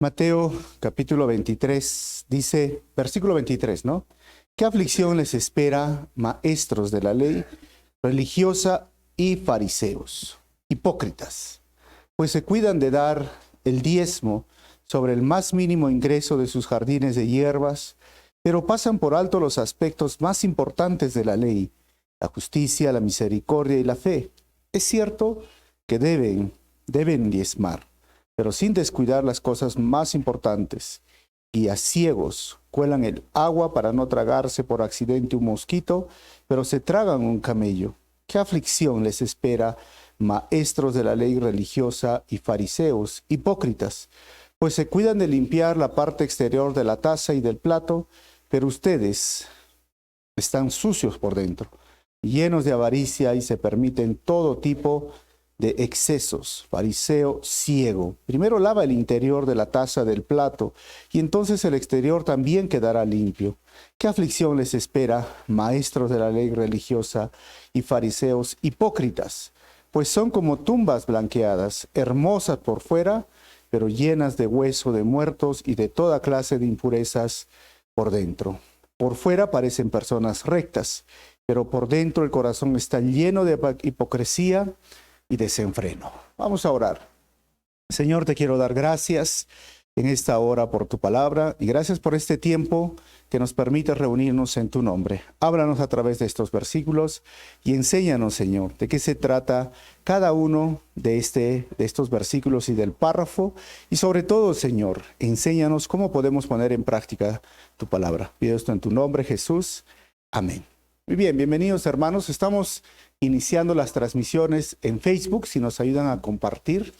Mateo capítulo 23 dice, versículo 23, ¿no? ¿Qué aflicción les espera, maestros de la ley, religiosa y fariseos, hipócritas? Pues se cuidan de dar el diezmo sobre el más mínimo ingreso de sus jardines de hierbas, pero pasan por alto los aspectos más importantes de la ley, la justicia, la misericordia y la fe. Es cierto que deben diezmar, pero sin descuidar las cosas más importantes, y a ciegos cuelan el agua para no tragarse por accidente un mosquito, pero se tragan un camello. ¿Qué aflicción les espera, maestros de la ley religiosa y fariseos, hipócritas? Pues se cuidan de limpiar la parte exterior de la taza y del plato, pero ustedes están sucios por dentro, llenos de avaricia y se permiten todo tipo de excesos. Fariseo ciego, primero lava el interior de la taza del plato y entonces el exterior también quedará limpio. ¿Qué aflicción les espera, maestros de la ley religiosa y fariseos hipócritas? Pues son como tumbas blanqueadas, hermosas por fuera, pero llenas de hueso de muertos y de toda clase de impurezas por dentro. Por fuera parecen personas rectas, pero por dentro el corazón está lleno de hipocresía y desenfreno. Vamos a orar. Señor, te quiero dar gracias en esta hora por tu palabra y gracias por este tiempo que nos permite reunirnos en tu nombre. Háblanos a través de estos versículos y enséñanos, Señor, de qué se trata cada uno de estos versículos y del párrafo. Y sobre todo, Señor, enséñanos cómo podemos poner en práctica tu palabra. Pido esto en tu nombre, Jesús. Amén. Muy bien, bienvenidos hermanos. Estamos iniciando las transmisiones en Facebook, si nos ayudan a compartir.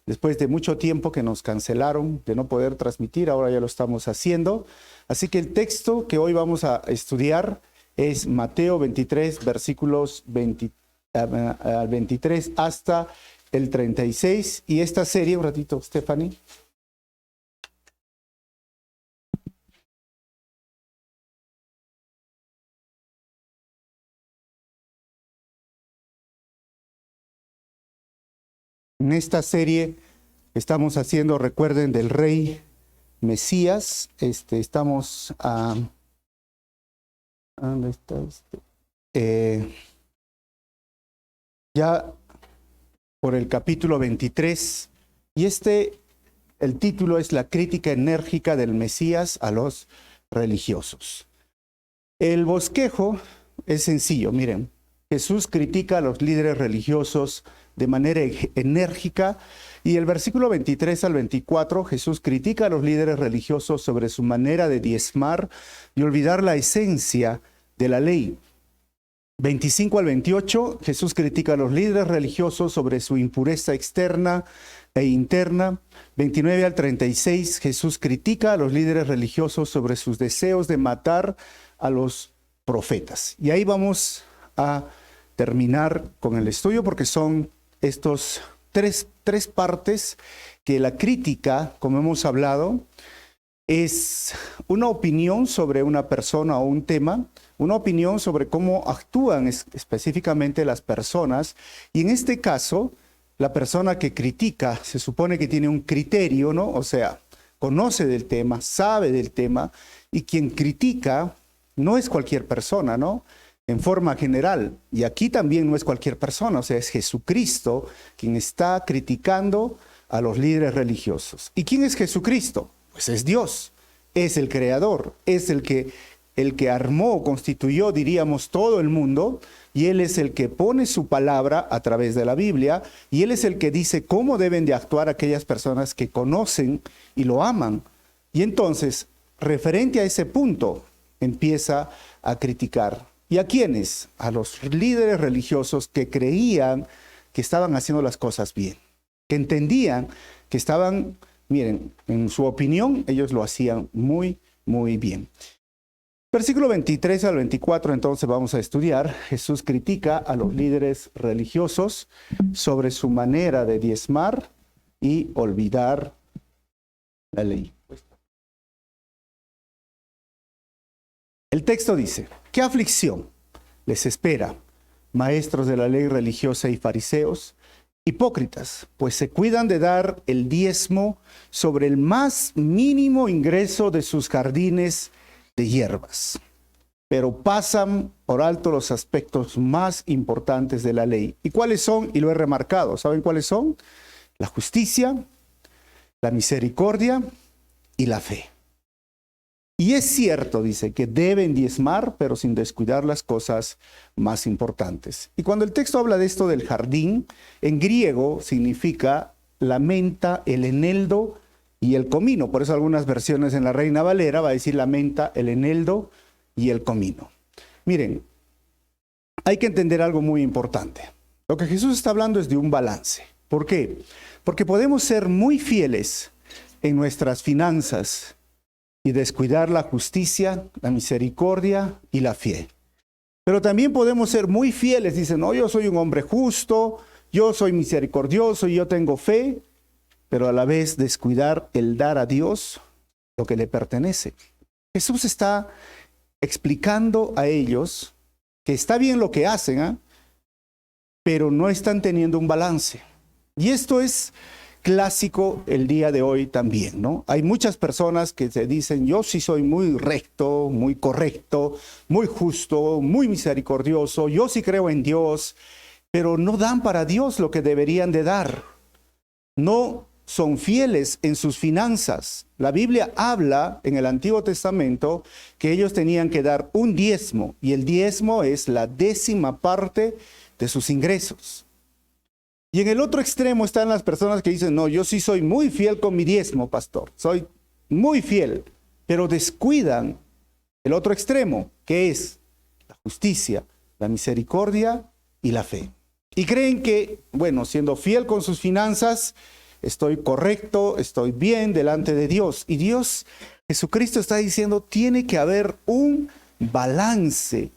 Después de mucho tiempo que nos cancelaron de no poder transmitir, ahora ya lo estamos haciendo. Así que el texto que hoy vamos a estudiar es Mateo 23, versículos 23 hasta el 36. Y esta serie, un ratito, Stephanie. En esta serie estamos haciendo, recuerden, del rey Mesías. Estamos ¿dónde está ya por el capítulo 23. Y el título es La crítica enérgica del Mesías a los religiosos. El bosquejo es sencillo, miren. Jesús critica a los líderes religiosos de manera enérgica y el versículo 23 al 24 Jesús critica a los líderes religiosos sobre su manera de diezmar y olvidar la esencia de la ley. 25 al 28 Jesús critica a los líderes religiosos sobre su impureza externa e interna. 29 al 36 Jesús critica a los líderes religiosos sobre sus deseos de matar a los profetas. Y ahí vamos a terminar con el estudio porque son estos tres partes que la crítica, como hemos hablado, es una opinión sobre una persona o un tema, una opinión sobre cómo actúan específicamente las personas. Y en este caso, la persona que critica se supone que tiene un criterio, ¿no? O sea, conoce del tema, sabe del tema, y quien critica no es cualquier persona, ¿no? En forma general, y aquí también no es cualquier persona, o sea, es Jesucristo quien está criticando a los líderes religiosos. ¿Y quién es Jesucristo? Pues es Dios, es el creador, es el que armó, constituyó, diríamos, todo el mundo, y Él es el que pone su palabra a través de la Biblia, y Él es el que dice cómo deben de actuar aquellas personas que conocen y lo aman. Y entonces, referente a ese punto, empieza a criticar. ¿Y a quiénes? A los líderes religiosos que creían que estaban haciendo las cosas bien, que entendían que estaban, miren, en su opinión, ellos lo hacían muy, muy bien. Versículo 23 al 24, entonces vamos a estudiar. Jesús critica a los líderes religiosos sobre su manera de diezmar y olvidar la ley. El texto dice, ¿qué aflicción les espera, maestros de la ley religiosa y fariseos, Hipócritas, pues se cuidan de dar el diezmo sobre el más mínimo ingreso de sus jardines de hierbas, pero pasan por alto los aspectos más importantes de la ley. ¿Y cuáles son? Y lo he remarcado. ¿Saben cuáles son? La justicia, la misericordia y la fe. Y es cierto, dice, que deben diezmar, pero sin descuidar las cosas más importantes. Y cuando el texto habla de esto del jardín, en griego significa la menta, el eneldo y el comino. Por eso algunas versiones en la Reina Valera va a decir la menta, el eneldo y el comino. Miren, hay que entender algo muy importante. Lo que Jesús está hablando es de un balance. ¿Por qué? Porque podemos ser muy fieles en nuestras finanzas y descuidar la justicia, la misericordia y la fe. Pero también podemos ser muy fieles, dicen, no, yo soy un hombre justo, yo soy misericordioso y yo tengo fe, pero a la vez descuidar el dar a Dios lo que le pertenece. Jesús está explicando a ellos que está bien lo que hacen, pero no están teniendo un balance. Y esto es clásico el día de hoy también, ¿no? Hay muchas personas que se dicen, yo sí soy muy recto, muy correcto, muy justo, muy misericordioso, yo sí creo en Dios, pero no dan para Dios lo que deberían de dar. No son fieles en sus finanzas. La Biblia habla en el Antiguo Testamento que ellos tenían que dar un diezmo, y el diezmo es la 10ª parte de sus ingresos. Y en el otro extremo están las personas que dicen, no, yo sí soy muy fiel con mi diezmo, pastor, soy muy fiel, pero descuidan el otro extremo, que es la justicia, la misericordia y la fe. Y creen que, bueno, siendo fiel con sus finanzas, estoy correcto, estoy bien delante de Dios. Y Dios, Jesucristo está diciendo, tiene que haber un balance.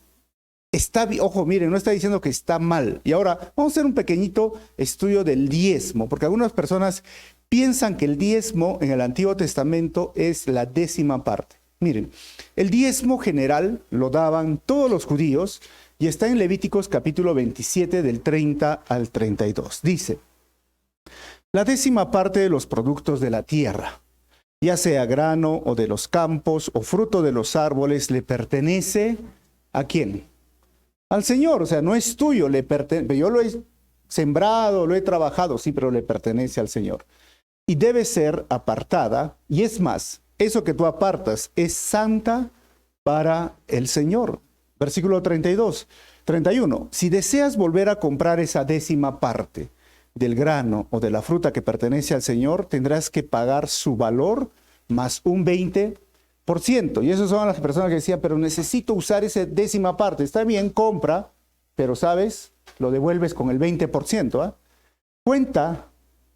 Está bien, ojo, miren, no está diciendo que está mal. Y ahora vamos a hacer un pequeñito estudio del diezmo, porque algunas personas piensan que el diezmo en el Antiguo Testamento es la 10ª parte. Miren, el diezmo general lo daban todos los judíos y está en Levíticos capítulo 27 del 30 al 32. Dice, la 10ª parte de los productos de la tierra, ya sea grano o de los campos o fruto de los árboles, le pertenece ¿a quién? Al Señor, o sea, no es tuyo, le pertenece. Yo lo he sembrado, lo he trabajado, sí, pero le pertenece al Señor. Y debe ser apartada, y es más, eso que tú apartas es santa para el Señor. Versículo 31. Si deseas volver a comprar esa 10ª parte del grano o de la fruta que pertenece al Señor, tendrás que pagar su valor más un 20%. Y esas son las personas que decían, pero necesito usar esa 10ª parte. Está bien, compra, pero ¿sabes? Lo devuelves con el 20%. Cuenta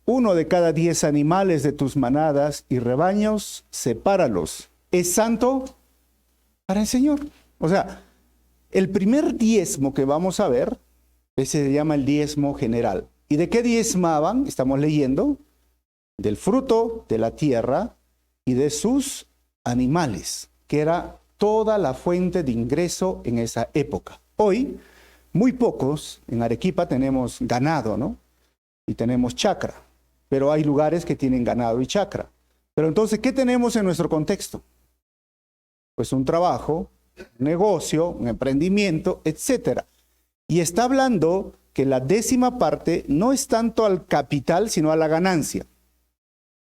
1 de cada 10 animales de tus manadas y rebaños, sepáralos. ¿Es santo para el Señor? O sea, el primer diezmo que vamos a ver, ese se llama el diezmo general. ¿Y de qué diezmaban? Estamos leyendo del fruto de la tierra y de sus animales, que era toda la fuente de ingreso en esa época. Hoy, muy pocos, en Arequipa tenemos ganado, ¿no? Y tenemos chacra, pero hay lugares que tienen ganado y chacra. Pero entonces, ¿qué tenemos en nuestro contexto? Pues un trabajo, un negocio, un emprendimiento, etc. Y está hablando que la 10ª parte no es tanto al capital, sino a la ganancia.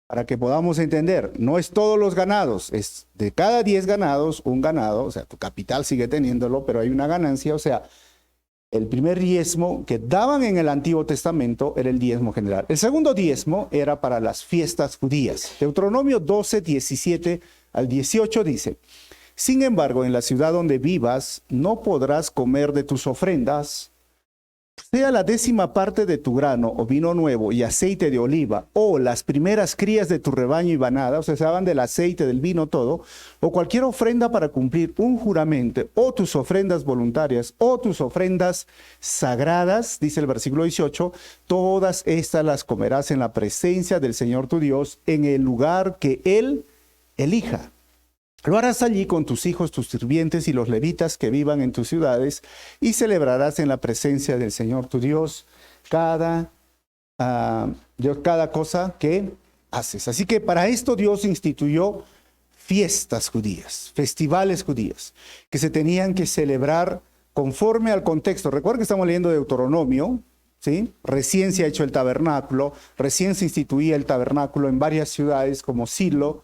Para que podamos entender, no es todos los ganados, es de cada 10 ganados, un ganado, o sea, tu capital sigue teniéndolo, pero hay una ganancia, o sea, el primer diezmo que daban en el Antiguo Testamento era el diezmo general. El segundo diezmo era para las fiestas judías. Deuteronomio 12, 17 al 18 dice, sin embargo, en la ciudad donde vivas, no podrás comer de tus ofrendas, sea la 10ª parte de tu grano o vino nuevo y aceite de oliva, o las primeras crías de tu rebaño y manada, o sea, se hablan del aceite, del vino, todo, o cualquier ofrenda para cumplir un juramento, o tus ofrendas voluntarias, o tus ofrendas sagradas, dice el versículo 18, todas estas las comerás en la presencia del Señor tu Dios, en el lugar que Él elija. Lo harás allí con tus hijos, tus sirvientes y los levitas que vivan en tus ciudades, y celebrarás en la presencia del Señor tu Dios cada de cada cosa que haces. Así que para esto Dios instituyó fiestas judías, festivales judíos, que se tenían que celebrar conforme al contexto. Recuerden que estamos leyendo Deuteronomio, ¿sí? Recién se ha hecho el tabernáculo, recién se instituía el tabernáculo en varias ciudades como Silo,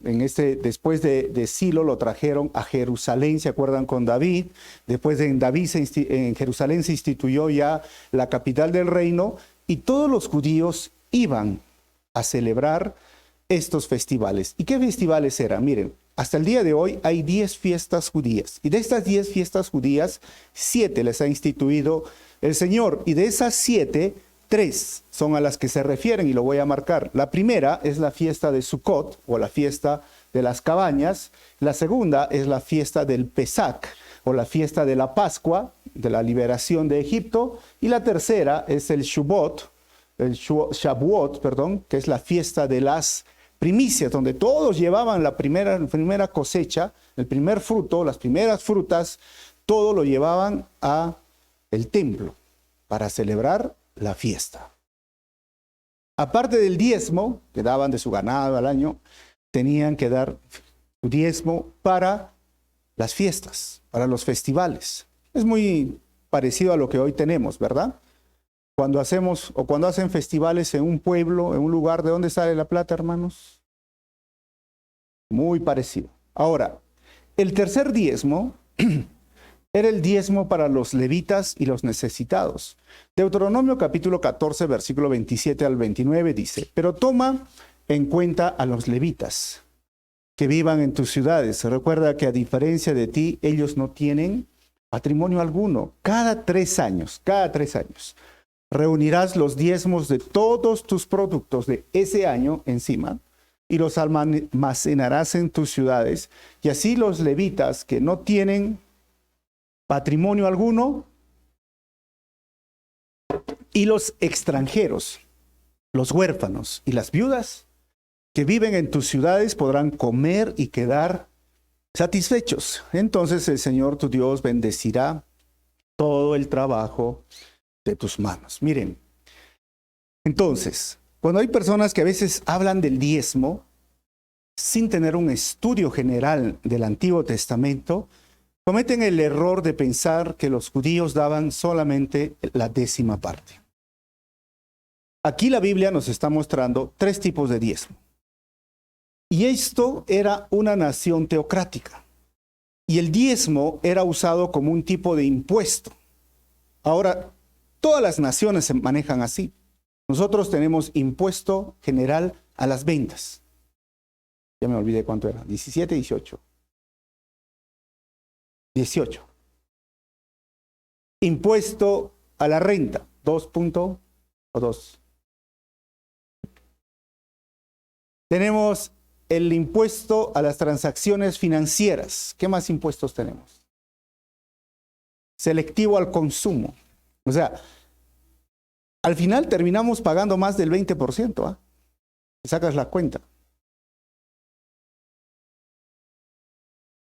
después de Silo lo trajeron a Jerusalén, ¿se acuerdan? Con David. Después de en Jerusalén se instituyó ya la capital del reino y todos los judíos iban a celebrar estos festivales. ¿Y qué festivales eran? Miren, hasta el día de hoy hay 10 fiestas judías y de estas 10 fiestas judías, 7 les ha instituido el Señor y de esas 7, 3 son a las que se refieren y lo voy a marcar. La primera es la fiesta de Sukkot o la fiesta de las cabañas. La segunda es la fiesta del Pesach o la fiesta de la Pascua, de la liberación de Egipto. Y la tercera es el Shavuot, que es la fiesta de las primicias, donde todos llevaban la primera cosecha, el primer fruto, las primeras frutas, todo lo llevaban a el templo para celebrar la fiesta. Aparte del diezmo que daban de su ganado al año, tenían que dar su diezmo para las fiestas, para los festivales. Es muy parecido a lo que hoy tenemos, ¿verdad? Cuando hacen festivales en un pueblo, en un lugar, ¿de dónde sale la plata, hermanos? Muy parecido. Ahora, el tercer diezmo era el diezmo para los levitas y los necesitados. Deuteronomio capítulo 14, versículo 27 al 29 dice, pero toma en cuenta a los levitas que vivan en tus ciudades. Recuerda que a diferencia de ti, ellos no tienen patrimonio alguno. Cada 3 años, reunirás los diezmos de todos tus productos de ese año encima y los almacenarás en tus ciudades. Y así los levitas que no tienen patrimonio alguno y los extranjeros, los huérfanos y las viudas que viven en tus ciudades podrán comer y quedar satisfechos. Entonces el Señor tu Dios bendecirá todo el trabajo de tus manos. Miren, entonces, cuando hay personas que a veces hablan del diezmo sin tener un estudio general del Antiguo Testamento, cometen el error de pensar que los judíos daban solamente la 10ª parte. Aquí la Biblia nos está mostrando 3 tipos de diezmo. Y esto era una nación teocrática. Y el diezmo era usado como un tipo de impuesto. Ahora, todas las naciones se manejan así. Nosotros tenemos impuesto general a las ventas. Ya me olvidé cuánto era. 17, 18. 18. Impuesto a la renta, 2.2. Tenemos el impuesto a las transacciones financieras. ¿Qué más impuestos tenemos? Selectivo al consumo. O sea, al final terminamos pagando más del 20%. Sacas la cuenta.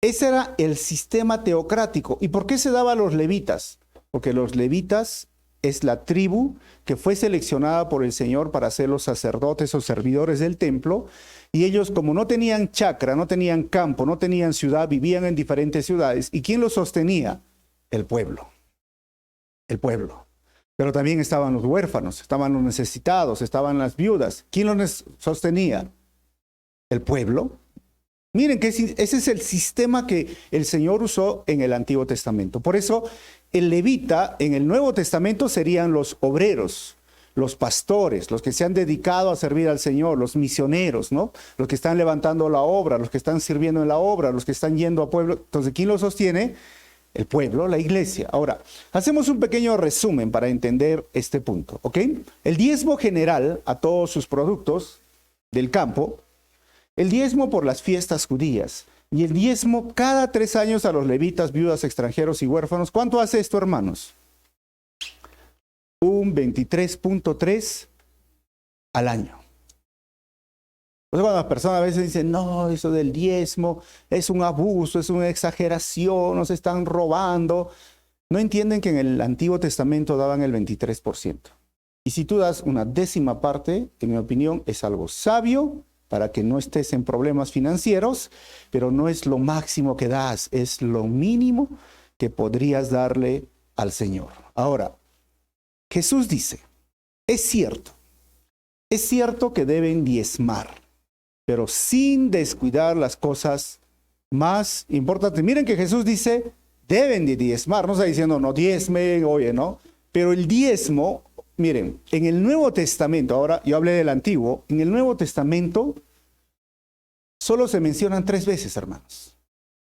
Ese era el sistema teocrático. ¿Y por qué se daba a los levitas? Porque los levitas es la tribu que fue seleccionada por el Señor para ser los sacerdotes o servidores del templo. Y ellos, como no tenían chacra, no tenían campo, no tenían ciudad, vivían en diferentes ciudades. ¿Y quién los sostenía? El pueblo. El pueblo. Pero también estaban los huérfanos, estaban los necesitados, estaban las viudas. ¿Quién los sostenía? El pueblo. Miren que ese es el sistema que el Señor usó en el Antiguo Testamento. Por eso el levita en el Nuevo Testamento serían los obreros, los pastores, los que se han dedicado a servir al Señor, los misioneros, ¿no? Los que están levantando la obra, los que están sirviendo en la obra, los que están yendo a pueblo. Entonces, ¿quién los sostiene? El pueblo, la iglesia. Ahora, hacemos un pequeño resumen para entender este punto, ¿ok? El diezmo general a todos sus productos del campo, el diezmo por las fiestas judías y el diezmo cada 3 años a los levitas, viudas, extranjeros y huérfanos. ¿Cuánto hace esto, hermanos? Un 23.3 al año. Por eso cuando las personas a veces dicen, no, eso del diezmo es un abuso, es una exageración, nos están robando. no entienden que en el Antiguo Testamento daban el 23%. Y si tú das una décima parte, en mi opinión, es algo sabio para que no estés en problemas financieros, pero no es lo máximo que das, es lo mínimo que podrías darle al Señor. Ahora, Jesús dice, es cierto que deben diezmar, pero sin descuidar las cosas más importantes. Miren que Jesús dice, deben de diezmar, no está diciendo no diezmen, oye, ¿no? Pero el diezmo, miren, en el Nuevo Testamento, ahora yo hablé del Antiguo, en el Nuevo Testamento solo se mencionan 3 veces, hermanos.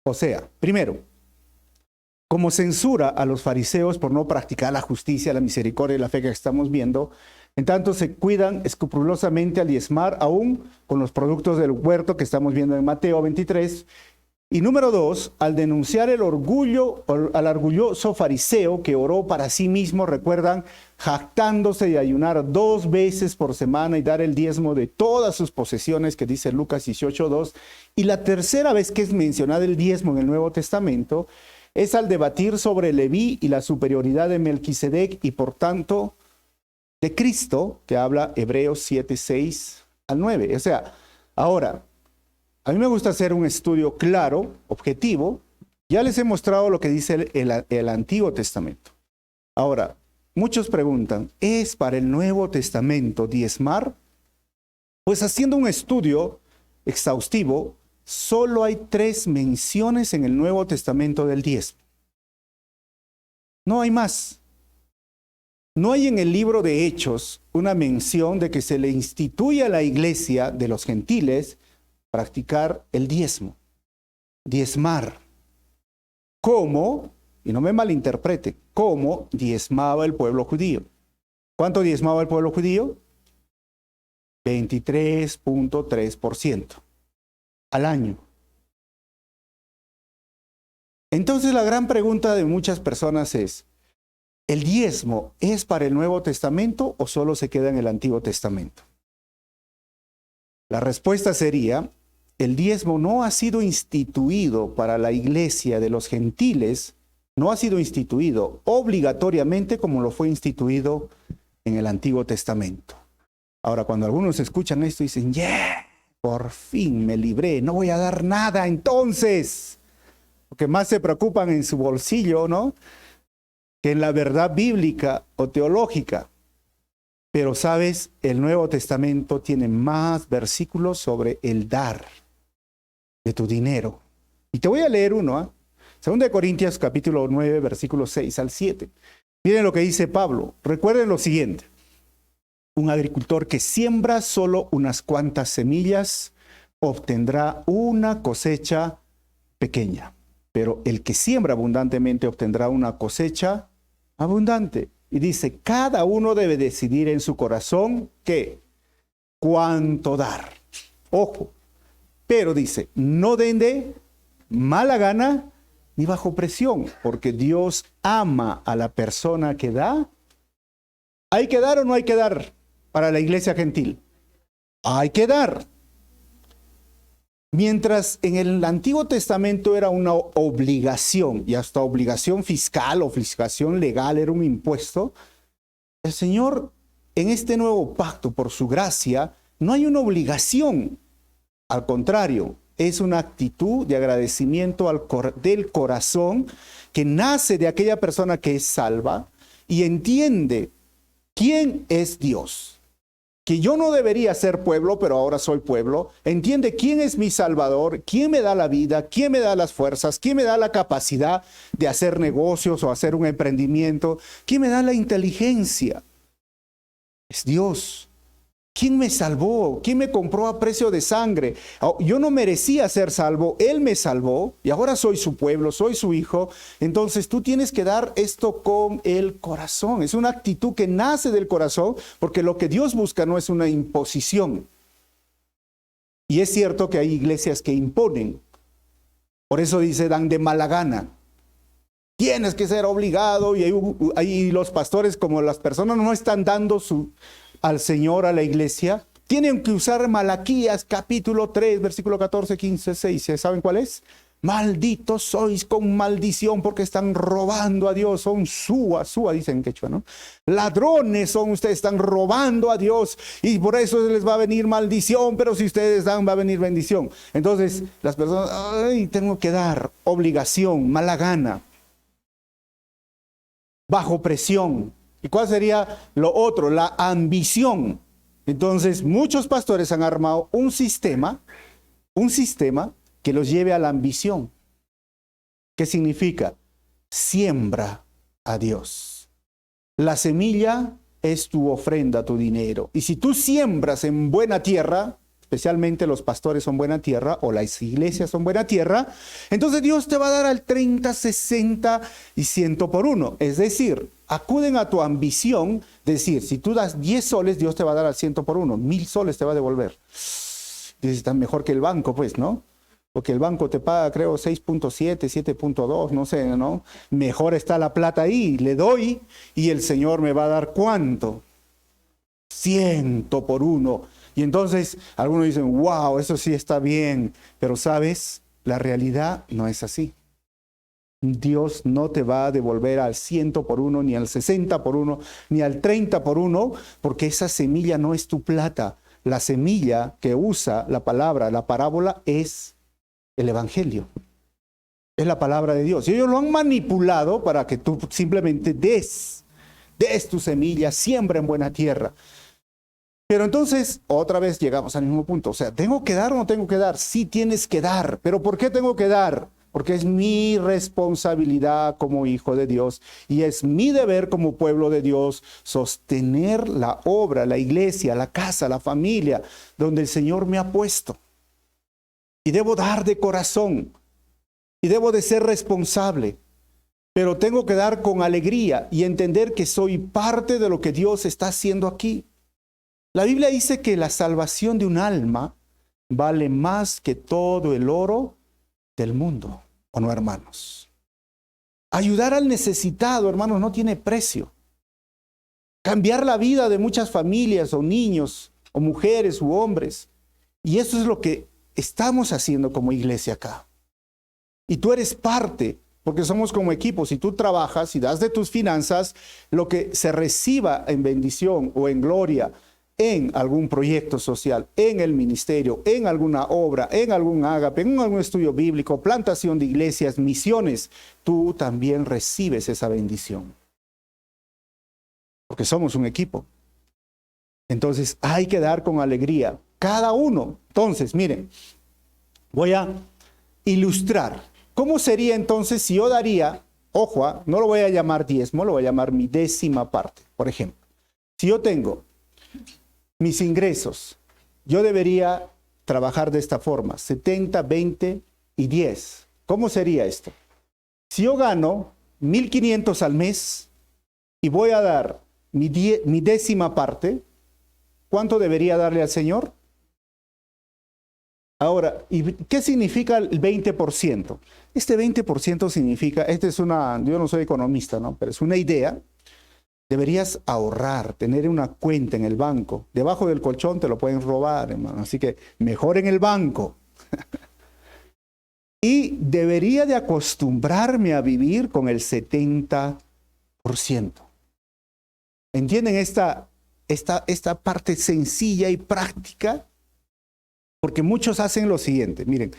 O sea, primero, como censura a los fariseos por no practicar la justicia, la misericordia y la fe que estamos viendo, en tanto se cuidan escrupulosamente al diezmar, aún con los productos del huerto que estamos viendo en Mateo 23. Y número 2, al denunciar el orgullo, al orgulloso fariseo que oró para sí mismo, recuerdan, jactándose de ayunar 2 veces por semana y dar el diezmo de todas sus posesiones, que dice Lucas 18:2. Y la tercera vez que es mencionado el diezmo en el Nuevo Testamento es al debatir sobre Leví y la superioridad de Melquisedec y por tanto de Cristo, que habla Hebreos 7:6-9. O sea, ahora, a mí me gusta hacer un estudio claro, objetivo. Ya les he mostrado lo que dice el Antiguo Testamento. Ahora, muchos preguntan, ¿es para el Nuevo Testamento diezmar? Pues haciendo un estudio exhaustivo, solo hay 3 menciones en el Nuevo Testamento del diezmo. No hay más. No hay en el libro de Hechos una mención de que se le instituye a la iglesia de los gentiles practicar el diezmo, diezmar. ¿Cómo? Y no me malinterprete, ¿cómo diezmaba el pueblo judío? ¿Cuánto diezmaba el pueblo judío? 23.3% al año. Entonces la gran pregunta de muchas personas es, ¿el diezmo es para el Nuevo Testamento o solo se queda en el Antiguo Testamento? La respuesta sería, el diezmo no ha sido instituido para la iglesia de los gentiles, no ha sido instituido obligatoriamente como lo fue instituido en el Antiguo Testamento. Ahora, cuando algunos escuchan esto dicen, ¡yeah! Por fin me libré, no voy a dar nada entonces. Porque más se preocupan en su bolsillo, ¿no? Que en la verdad bíblica o teológica. Pero sabes, el Nuevo Testamento tiene más versículos sobre el dar de tu dinero. Y te voy a leer uno, ¿eh? 2 Corintios capítulo 9, versículos 6-7. Miren lo que dice Pablo. Recuerden lo siguiente. Un agricultor que siembra solo unas cuantas semillas obtendrá una cosecha pequeña. Pero el que siembra abundantemente obtendrá una cosecha abundante. Y dice, cada uno debe decidir en su corazón ¿qué? Cuánto dar. Ojo. Pero dice, no den de mala gana ni bajo presión, porque Dios ama a la persona que da. ¿Hay que dar o no hay que dar para la iglesia gentil? Hay que dar. Mientras en el Antiguo Testamento era una obligación, y hasta obligación fiscal, obligación legal, era un impuesto, el Señor en este nuevo pacto, por su gracia, no hay una obligación. Al contrario, es una actitud de agradecimiento del corazón que nace de aquella persona que es salva y entiende quién es Dios. Que yo no debería ser pueblo, pero ahora soy pueblo. Entiende quién es mi Salvador, quién me da la vida, quién me da las fuerzas, quién me da la capacidad de hacer negocios o hacer un emprendimiento, quién me da la inteligencia. Es Dios. ¿Quién me salvó? ¿Quién me compró a precio de sangre? Yo no merecía ser salvo, Él me salvó y ahora soy su pueblo, soy su hijo. Entonces tú tienes que dar esto con el corazón. Es una actitud que nace del corazón porque lo que Dios busca no es una imposición. Y es cierto que hay iglesias que imponen. Por eso dice, dan de mala gana. Tienes que ser obligado y ahí los pastores, como las personas no están dando al Señor, a la iglesia, tienen que usar Malaquías capítulo 3, versículo 14, 15, 6. ¿Saben cuál es? malditos sois con maldición porque están robando a Dios, son súa dicen en quechua, ¿no? Ladrones son ustedes, están robando a Dios y por eso les va a venir maldición, pero si ustedes dan va a venir bendición. Entonces las personas, ay, tengo que dar, obligación, mala gana, bajo presión. ¿Y cuál sería lo otro? La ambición. Entonces muchos pastores han armado un sistema que los lleve a la ambición. ¿Qué significa? Siembra a Dios. La semilla es tu ofrenda, tu dinero. Y si tú siembras en buena tierra, especialmente los pastores son buena tierra o las iglesias son buena tierra, entonces Dios te va a dar al 30, 60 y 100 por uno. Es decir, acuden a tu ambición, decir, si tú das 10 soles, Dios te va a dar al 100 por uno, 1000 soles te va a devolver. Dices, está mejor que el banco, pues, ¿no? Porque el banco te paga, creo, 6.7, 7.2, no sé, ¿no? Mejor está la plata ahí, le doy y el Señor me va a dar ¿cuánto? 100 por uno. Y entonces algunos dicen, wow, eso sí está bien, pero ¿sabes? La realidad no es así. Dios no te va a devolver al 100 por uno, ni al 60 por uno, ni al 30 por uno, porque esa semilla no es tu plata. La semilla que usa la palabra, la parábola, es el evangelio. Es la palabra de Dios. Y ellos lo han manipulado para que tú simplemente des tu semilla, siembra en buena tierra. Pero entonces, otra vez llegamos al mismo punto. O sea, ¿tengo que dar o no tengo que dar? Sí tienes que dar. ¿Pero por qué tengo que dar? Porque es mi responsabilidad como hijo de Dios y es mi deber como pueblo de Dios sostener la obra, la iglesia, la casa, la familia, donde el Señor me ha puesto. Y debo dar de corazón y debo de ser responsable. Pero tengo que dar con alegría y entender que soy parte de lo que Dios está haciendo aquí. La Biblia dice que la salvación de un alma vale más que todo el oro del mundo, ¿o no, hermanos? Ayudar al necesitado, hermanos, no tiene precio. Cambiar la vida de muchas familias o niños o mujeres u hombres. Y eso es lo que estamos haciendo como iglesia acá. Y tú eres parte, porque somos como equipo. Si tú trabajas y das de tus finanzas, lo que se reciba en bendición o en gloria, en algún proyecto social, en el ministerio, en alguna obra, en algún ágape, en algún estudio bíblico, plantación de iglesias, misiones, tú también recibes esa bendición. Porque somos un equipo. Entonces hay que dar con alegría, cada uno. Entonces, miren, voy a ilustrar. ¿Cómo sería entonces si yo daría, ojo, no lo voy a llamar diezmo, lo voy a llamar mi 10ª parte, por ejemplo. Si yo tengo mis ingresos, yo debería trabajar de esta forma, 70, 20 y 10. ¿Cómo sería esto? Si yo gano 1,500 al mes y voy a dar mi 10ª parte, ¿cuánto debería darle al Señor? Ahora, ¿y qué significa el 20%? Este 20% significa, yo no soy economista, ¿no? Pero es una idea. Deberías ahorrar, tener una cuenta en el banco. Debajo del colchón te lo pueden robar, hermano. Así que mejor en el banco. Y debería de acostumbrarme a vivir con el 70%. ¿Entienden esta parte sencilla y práctica? Porque muchos hacen lo siguiente. Miren,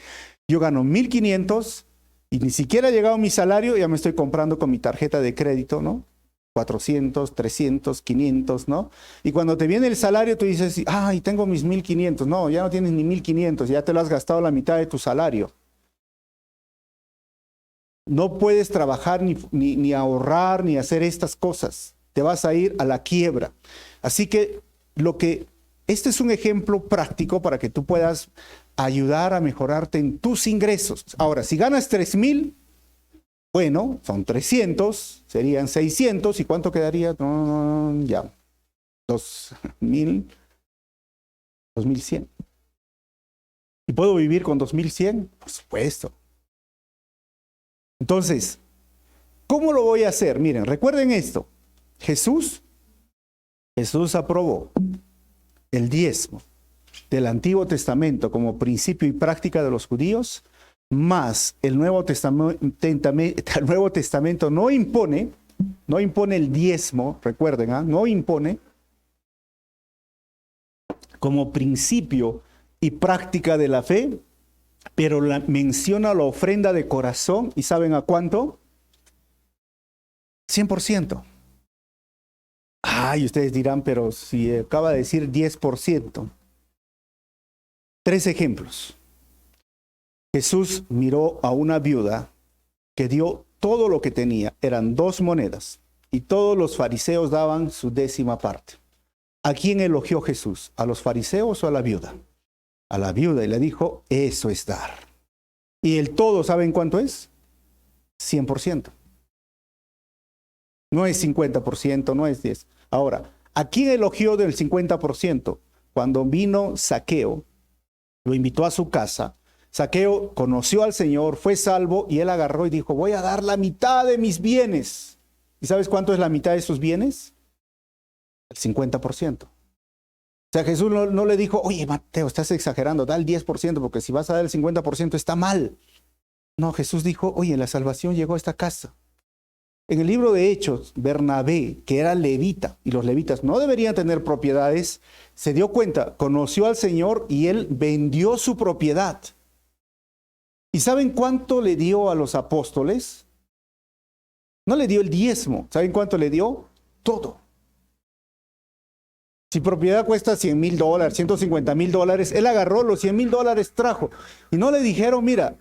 yo gano 1,500 y ni siquiera ha llegado mi salario, ya me estoy comprando con mi tarjeta de crédito, ¿no? 400, 300, 500, ¿no? Y cuando te viene el salario, tú dices, ay, tengo mis 1,500. No, ya no tienes ni 1,500, ya te lo has gastado la mitad de tu salario. No puedes trabajar ni ahorrar, ni hacer estas cosas. Te vas a ir a la quiebra. Así que este es un ejemplo práctico para que tú puedas ayudar a mejorarte en tus ingresos. Ahora, si ganas 3,000, bueno, son 300, serían 600, ¿y cuánto quedaría? Ya, 2,000, 2,100. ¿Y puedo vivir con 2,100? Por supuesto. Entonces, ¿cómo lo voy a hacer? Miren, recuerden esto. Jesús aprobó el diezmo del Antiguo Testamento como principio y práctica de los judíos Mas el Nuevo Testamento no impone el diezmo, recuerden, no impone como principio y práctica de la fe, pero menciona la ofrenda de corazón, ¿y saben a cuánto? 100%. Ay, ustedes dirán, pero si acaba de decir 10%. 3 ejemplos. Jesús miró a una viuda que dio todo lo que tenía, eran 2 monedas, y todos los fariseos daban su 10ª parte. ¿A quién elogió Jesús? ¿A los fariseos o a la viuda? A la viuda, y le dijo, eso es dar. Y el todo, ¿saben cuánto es? 100%. No es 50%, no es 10%. Ahora, ¿a quién elogió del 50%? Cuando vino Zaqueo, lo invitó a su casa. Zaqueo conoció al Señor, fue salvo, y él agarró y dijo, voy a dar la mitad de mis bienes. ¿Y sabes cuánto es la mitad de sus bienes? El 50%. O sea, Jesús no le dijo, oye, Mateo, estás exagerando, da el 10%, porque si vas a dar el 50% está mal. No, Jesús dijo, oye, la salvación llegó a esta casa. En el libro de Hechos, Bernabé, que era levita, y los levitas no deberían tener propiedades, se dio cuenta, conoció al Señor y él vendió su propiedad. ¿Y saben cuánto le dio a los apóstoles? No le dio el diezmo. ¿Saben cuánto le dio? Todo. Si propiedad cuesta $100,000, $150,000, él agarró los $100,000, trajo. Y no le dijeron, mira,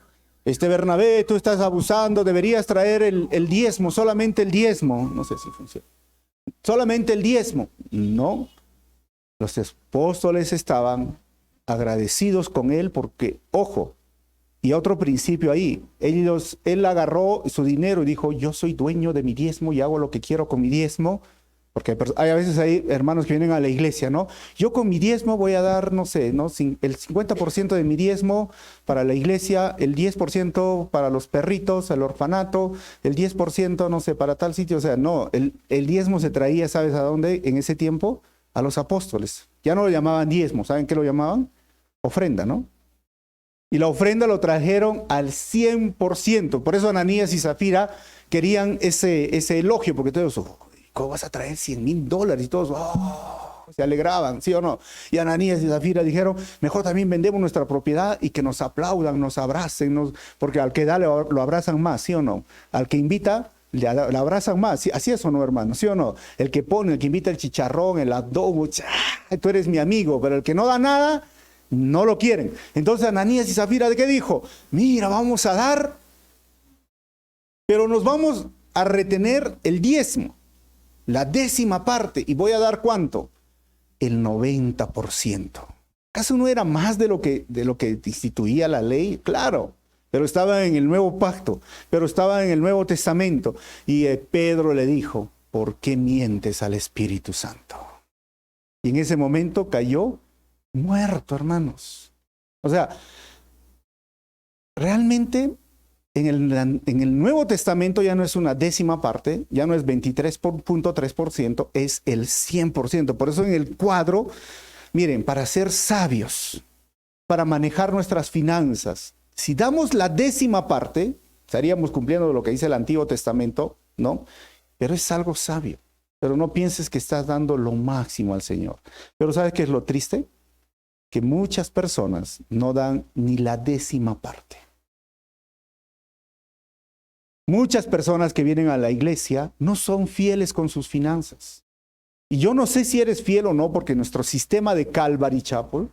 Bernabé, tú estás abusando, deberías traer el diezmo, solamente el diezmo. No sé si funciona. Solamente el diezmo. No. Los apóstoles estaban agradecidos con él porque, ojo, y otro principio ahí, él agarró su dinero y dijo, yo soy dueño de mi diezmo y hago lo que quiero con mi diezmo. Porque hay a veces hay hermanos que vienen a la iglesia, ¿no? Yo con mi diezmo voy a dar, no sé, ¿no? El 50% de mi diezmo para la iglesia, el 10% para los perritos, el orfanato, el 10%, no sé, para tal sitio. O sea, no, el diezmo se traía, ¿sabes a dónde? En ese tiempo, a los apóstoles. Ya no lo llamaban diezmo, ¿saben qué lo llamaban? Ofrenda, ¿no? Y la ofrenda lo trajeron al 100%. Por eso Ananías y Zafira querían ese elogio, porque todos, ¿cómo vas a traer $100,000? Y todos se alegraban, ¿sí o no? Y Ananías y Zafira dijeron, mejor también vendemos nuestra propiedad y que nos aplaudan, nos abracen, porque al que da lo abrazan más, ¿sí o no? Al que invita, le abrazan más. ¿Sí? Así es o no, hermano, ¿sí o no? El que pone, el que invita el chicharrón, el adobo, tú eres mi amigo, pero el que no da nada, no lo quieren. Entonces Ananías y Zafira, ¿de qué dijo? Mira, vamos a dar, pero nos vamos a retener el diezmo. La 10ª parte, y voy a dar ¿cuánto? El 90%. ¿Acaso no era más de lo que instituía la ley? Claro, pero estaba en el nuevo pacto, pero estaba en el Nuevo Testamento. Y Pedro le dijo, ¿por qué mientes al Espíritu Santo? Y en ese momento cayó muerto, hermanos. O sea, realmente en el Nuevo Testamento ya no es una 10ª parte, ya no es 23.3%, es el 100%. Por eso en el cuadro, miren, para ser sabios, para manejar nuestras finanzas, si damos la 10ª parte, estaríamos cumpliendo lo que dice el Antiguo Testamento, ¿no? Pero es algo sabio. Pero no pienses que estás dando lo máximo al Señor. Pero ¿sabes qué es lo triste? Que muchas personas no dan ni la 10ª parte. Muchas personas que vienen a la iglesia no son fieles con sus finanzas. Y yo no sé si eres fiel o no, porque nuestro sistema de Calvary Chapel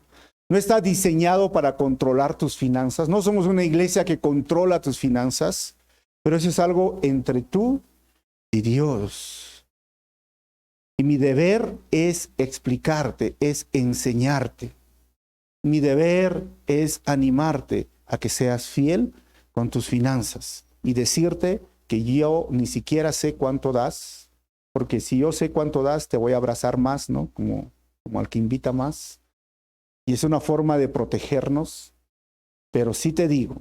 no está diseñado para controlar tus finanzas. No somos una iglesia que controla tus finanzas, pero eso es algo entre tú y Dios. Y mi deber es explicarte, es enseñarte. Mi deber es animarte a que seas fiel con tus finanzas. Y decirte que yo ni siquiera sé cuánto das, porque si yo sé cuánto das, te voy a abrazar más, ¿no? Como al que invita más. Y es una forma de protegernos, pero sí te digo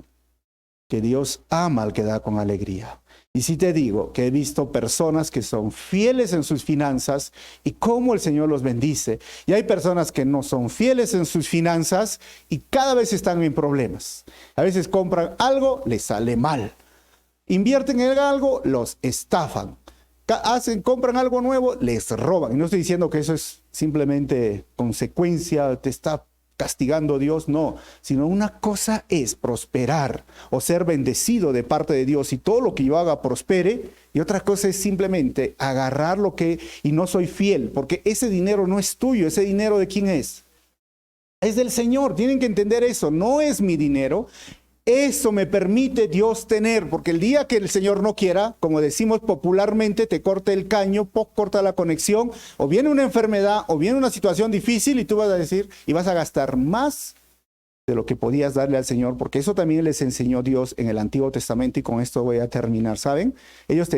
que Dios ama al que da con alegría. Y sí te digo que he visto personas que son fieles en sus finanzas y cómo el Señor los bendice. Y hay personas que no son fieles en sus finanzas y cada vez están en problemas. A veces compran algo, les sale mal. Invierten en algo, los estafan. Compran algo nuevo, les roban. Y no estoy diciendo que eso es simplemente consecuencia, te está castigando Dios, no, sino una cosa es prosperar o ser bendecido de parte de Dios y todo lo que yo haga prospere, y otra cosa es simplemente agarrar lo que y no soy fiel, porque ese dinero no es tuyo. ¿Ese dinero de quién es? Es del Señor. Tienen que entender eso, no es mi dinero. Eso me permite Dios tener, porque el día que el Señor no quiera, como decimos popularmente, te corta el caño, corta la conexión, o viene una enfermedad, o viene una situación difícil y tú vas a decir, y vas a gastar más de lo que podías darle al Señor, porque eso también les enseñó Dios en el Antiguo Testamento, y con esto voy a terminar, ¿saben? Ellos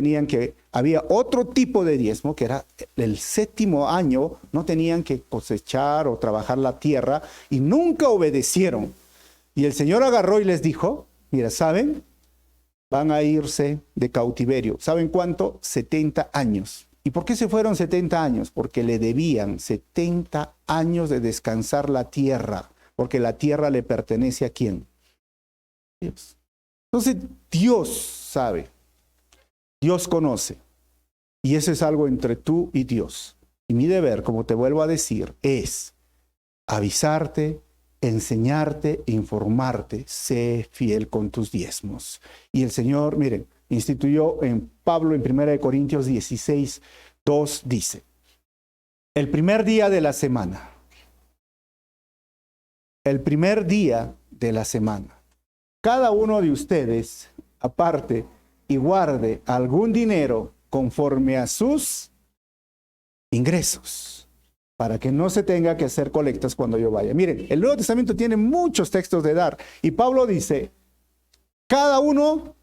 había otro tipo de diezmo, que era el 7º año, no tenían que cosechar o trabajar la tierra, y nunca obedecieron. Y el Señor agarró y les dijo, mira, ¿saben? Van a irse de cautiverio. ¿Saben cuánto? 70 años. ¿Y por qué se fueron 70 años? Porque le debían 70 años de descansar la tierra. Porque la tierra le pertenece ¿a quién? Dios. Entonces Dios sabe. Dios conoce. Y eso es algo entre tú y Dios. Y mi deber, como te vuelvo a decir, es avisarte, enseñarte, informarte, sé fiel con tus diezmos. Y el Señor, miren, instituyó en Pablo en 1 Corintios 16, 2 dice, el primer día de la semana, cada uno de ustedes aparte y guarde algún dinero conforme a sus ingresos, para que no se tenga que hacer colectas cuando yo vaya. Miren, el Nuevo Testamento tiene muchos textos de dar. Y Pablo dice, cada uno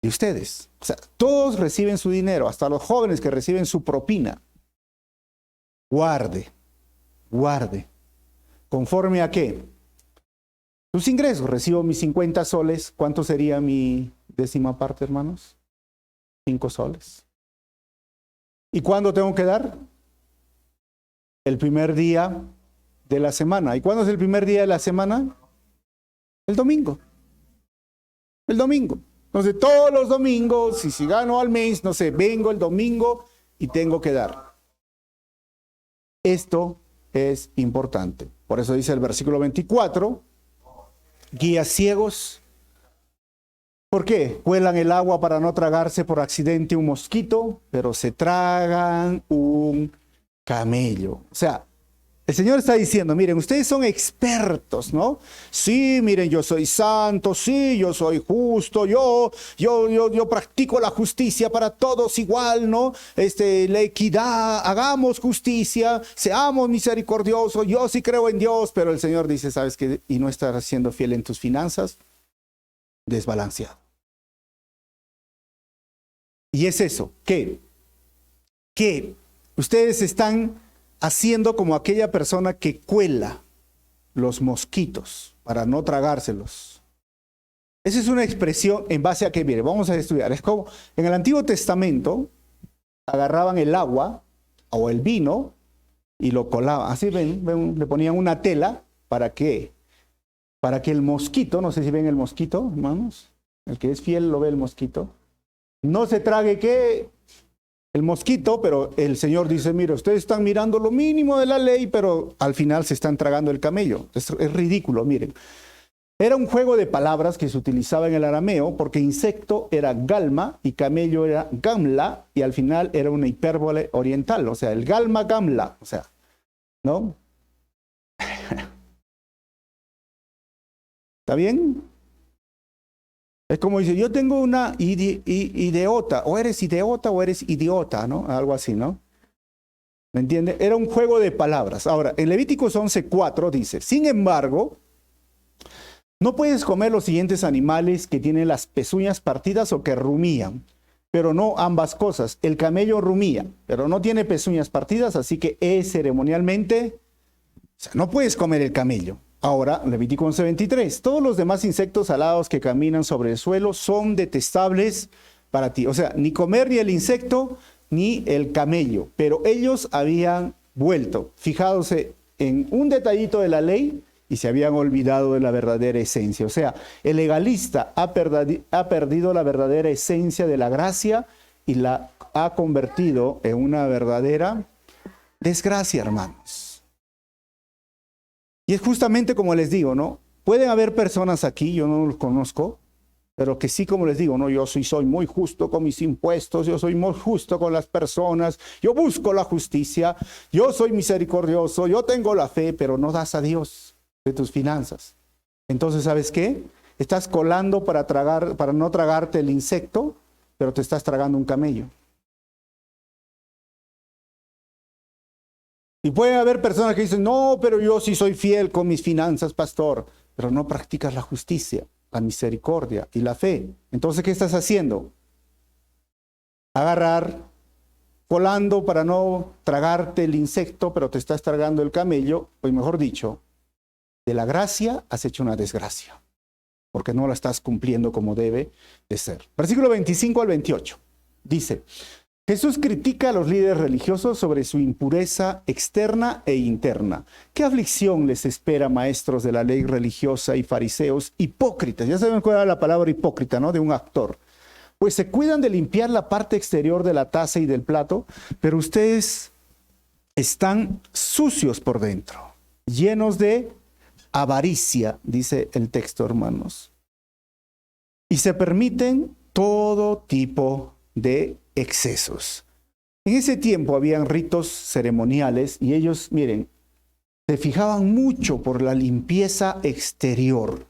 de ustedes, o sea, todos reciben su dinero, hasta los jóvenes que reciben su propina. Guarde. ¿Conforme a qué? Sus ingresos. Recibo mis 50 soles. ¿Cuánto sería mi 10ª parte, hermanos? 5 soles. ¿Y cuándo tengo que dar? El primer día de la semana. ¿Y cuándo es el primer día de la semana? El domingo. El domingo. Entonces, todos los domingos, y si gano al mes, no sé, vengo el domingo y tengo que dar. Esto es importante. Por eso dice el versículo 24, guías ciegos. ¿Por qué? Cuelan el agua para no tragarse por accidente un mosquito, pero se tragan un camello. O sea, el Señor está diciendo, miren, ustedes son expertos, ¿no? Sí, miren, yo soy santo, sí, yo soy justo, yo practico la justicia para todos igual, ¿no? La equidad, hagamos justicia, seamos misericordiosos, yo sí creo en Dios, pero el Señor dice, ¿sabes qué? Y no estás siendo fiel en tus finanzas, desbalanceado. Y es eso, que ustedes están haciendo como aquella persona que cuela los mosquitos para no tragárselos. Esa es una expresión en base a que, mire, vamos a estudiar. Es como en el Antiguo Testamento agarraban el agua o el vino y lo colaban. Así ven, le ponían una tela para que el mosquito, no sé si ven el mosquito, hermanos, el que es fiel lo ve el mosquito, no se trague ¿qué? El mosquito, pero el Señor dice, mire, ustedes están mirando lo mínimo de la ley, pero al final se están tragando el camello. Es ridículo, miren. Era un juego de palabras que se utilizaba en el arameo, porque insecto era galma y camello era gamla, y al final era una hipérbole oriental, o sea, el galma gamla, o sea, ¿no? ¿Está bien? Es como dice, yo tengo una idiota, o eres idiota, ¿no? Algo así, ¿no? ¿Me entiende? Era un juego de palabras. Ahora, en Levíticos 11:4 dice, sin embargo, no puedes comer los siguientes animales que tienen las pezuñas partidas o que rumían, pero no ambas cosas. El camello rumía, pero no tiene pezuñas partidas, así que es ceremonialmente, o sea, no puedes comer el camello. Ahora, Levítico 11:23. Todos los demás insectos alados que caminan sobre el suelo son detestables para ti. O sea, ni comer ni el insecto ni el camello. Pero ellos habían vuelto, fijándose en un detallito de la ley y se habían olvidado de la verdadera esencia. O sea, el legalista ha perdido la verdadera esencia de la gracia y la ha convertido en una verdadera desgracia, hermanos. Y es justamente como les digo, ¿no? Pueden haber personas aquí, yo no los conozco, pero que sí, como les digo, ¿no? Yo soy muy justo con mis impuestos, yo soy muy justo con las personas, yo busco la justicia, yo soy misericordioso, yo tengo la fe, pero no das a Dios de tus finanzas. Entonces, ¿sabes qué? Estás colando para no tragarte el insecto, pero te estás tragando un camello. Y puede haber personas que dicen, no, pero yo sí soy fiel con mis finanzas, pastor, pero no practicas la justicia, la misericordia y la fe. Entonces, ¿qué estás haciendo? Agarrar, colando para no tragarte el insecto, pero te estás tragando el camello, o mejor dicho, de la gracia has hecho una desgracia, porque no la estás cumpliendo como debe de ser. Versículo 25 al 28, dice, Jesús critica a los líderes religiosos sobre su impureza externa e interna. ¿Qué aflicción les espera, maestros de la ley religiosa y fariseos hipócritas? Ya saben cuál era la palabra hipócrita, ¿no? De un actor. Pues se cuidan de limpiar la parte exterior de la taza y del plato, pero ustedes están sucios por dentro, llenos de avaricia, dice el texto, hermanos. Y se permiten todo tipo de excesos. En ese tiempo habían ritos ceremoniales y ellos, miren, se fijaban mucho por la limpieza exterior.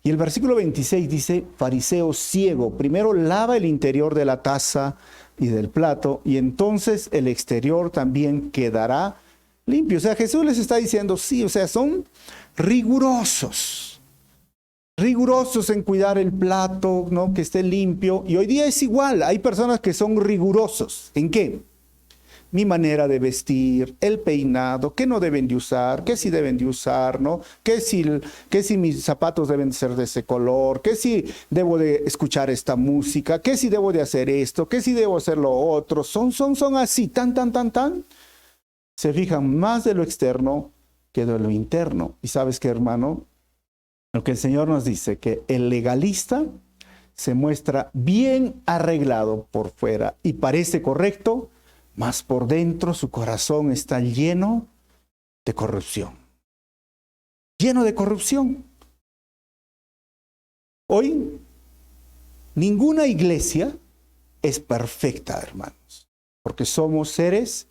Y el versículo 26 dice, fariseo ciego, primero lava el interior de la taza y del plato y entonces el exterior también quedará limpio. O sea, Jesús les está diciendo, sí, o sea, son rigurosos en cuidar el plato, ¿no? Que esté limpio. Y hoy día es igual, hay personas que son rigurosos. ¿En qué? Mi manera de vestir, el peinado, qué no deben de usar, qué sí deben de usar, ¿no? Qué si mis zapatos deben ser de ese color, qué si debo de escuchar esta música, qué si debo de hacer esto, qué si debo hacer lo otro. Son así, tan. Se fijan más de lo externo que de lo interno. Y ¿sabes qué, hermano? Lo que el Señor nos dice, que el legalista se muestra bien arreglado por fuera y parece correcto, mas por dentro su corazón está lleno de corrupción. Lleno de corrupción. Hoy, ninguna iglesia es perfecta, hermanos, porque somos seres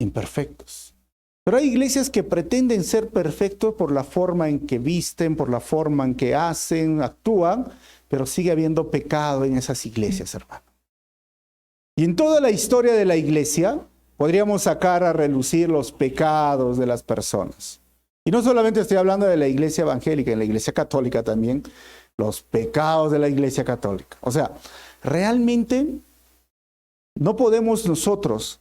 imperfectos. Pero hay iglesias que pretenden ser perfectos por la forma en que visten, por la forma en que hacen, actúan, pero sigue habiendo pecado en esas iglesias, hermano. Y en toda la historia de la iglesia podríamos sacar a relucir los pecados de las personas. Y no solamente estoy hablando de la iglesia evangélica, en la iglesia católica también, los pecados de la iglesia católica. O sea, realmente no podemos nosotros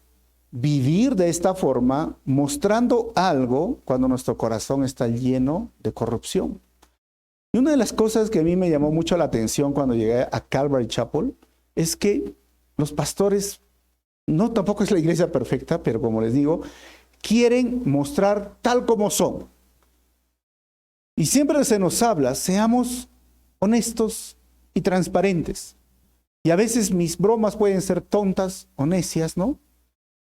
vivir de esta forma mostrando algo cuando nuestro corazón está lleno de corrupción. Y una de las cosas que a mí me llamó mucho la atención cuando llegué a Calvary Chapel es que los pastores, no tampoco es la iglesia perfecta, pero como les digo, quieren mostrar tal como son. Y siempre se nos habla, seamos honestos y transparentes. Y a veces mis bromas pueden ser tontas o necias, ¿no?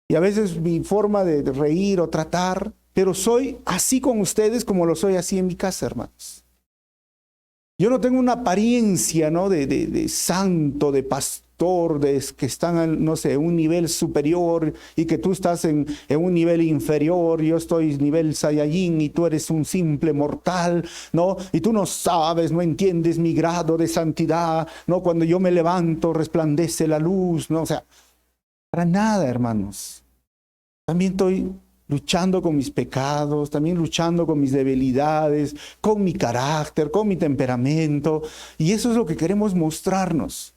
Y a veces mi forma de reír o tratar, pero soy así con ustedes como lo soy así en mi casa, hermanos. Yo no tengo una apariencia, ¿no? de santo, de pastor, que están, no sé, en un nivel superior y que tú estás en un nivel inferior, yo estoy nivel Saiyajin y tú eres un simple mortal, ¿no? Y tú no sabes, no entiendes mi grado de santidad, ¿no? Cuando yo me levanto resplandece la luz, ¿no? O sea, para nada, hermanos. También estoy luchando con mis pecados, también luchando con mis debilidades, con mi carácter, con mi temperamento. Y eso es lo que queremos mostrarnos.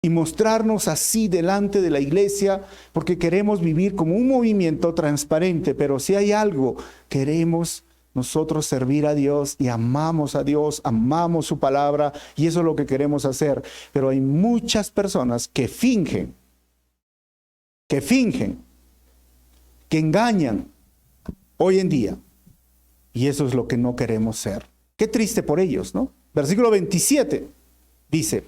Y mostrarnos así delante de la iglesia, porque queremos vivir como un movimiento transparente. Pero si hay algo, queremos nosotros servir a Dios y amamos a Dios, amamos su palabra y eso es lo que queremos hacer. Pero hay muchas personas que fingen, que engañan hoy en día. Y eso es lo que no queremos ser. Qué triste por ellos, ¿no? Versículo 27 dice,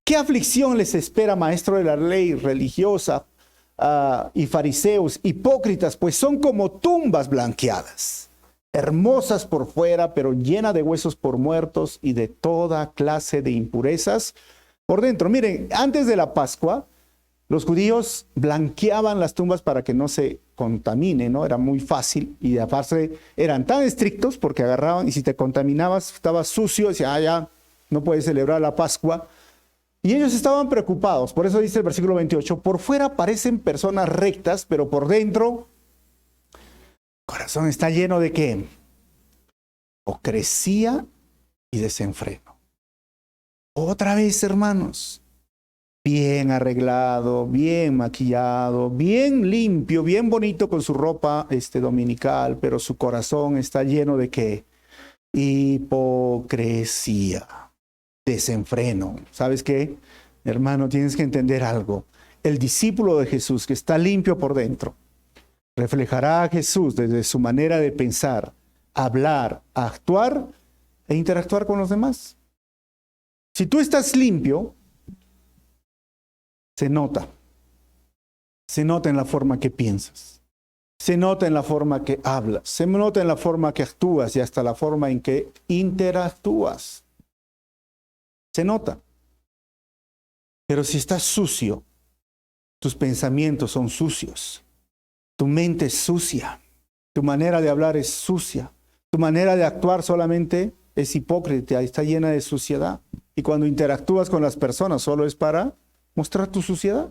¿qué aflicción les espera, maestro de la ley religiosa y fariseos, hipócritas? Pues son como tumbas blanqueadas, hermosas por fuera, pero llenas de huesos por muertos y de toda clase de impurezas por dentro. Miren, antes de la Pascua, los judíos blanqueaban las tumbas para que no se contamine, ¿no? Era muy fácil y aparte eran tan estrictos porque agarraban y si te contaminabas, estabas sucio, decían, ya no puedes celebrar la Pascua. Y ellos estaban preocupados, por eso dice el versículo 28, por fuera parecen personas rectas, pero por dentro, el corazón está lleno de ¿qué? Hipocresía y desenfreno. Otra vez, hermanos, bien arreglado, bien maquillado, bien limpio, bien bonito con su ropa dominical, pero su corazón está lleno de ¿qué? Hipocresía, desenfreno. ¿Sabes qué? Hermano, tienes que entender algo. El discípulo de Jesús que está limpio por dentro, reflejará a Jesús desde su manera de pensar, hablar, actuar e interactuar con los demás. Si tú estás limpio, se nota en la forma que piensas, se nota en la forma que hablas, se nota en la forma que actúas y hasta la forma en que interactúas. Se nota. Pero si estás sucio, tus pensamientos son sucios, tu mente es sucia, tu manera de hablar es sucia, tu manera de actuar solamente es hipócrita, está llena de suciedad. Y cuando interactúas con las personas solo es para mostrar tu suciedad.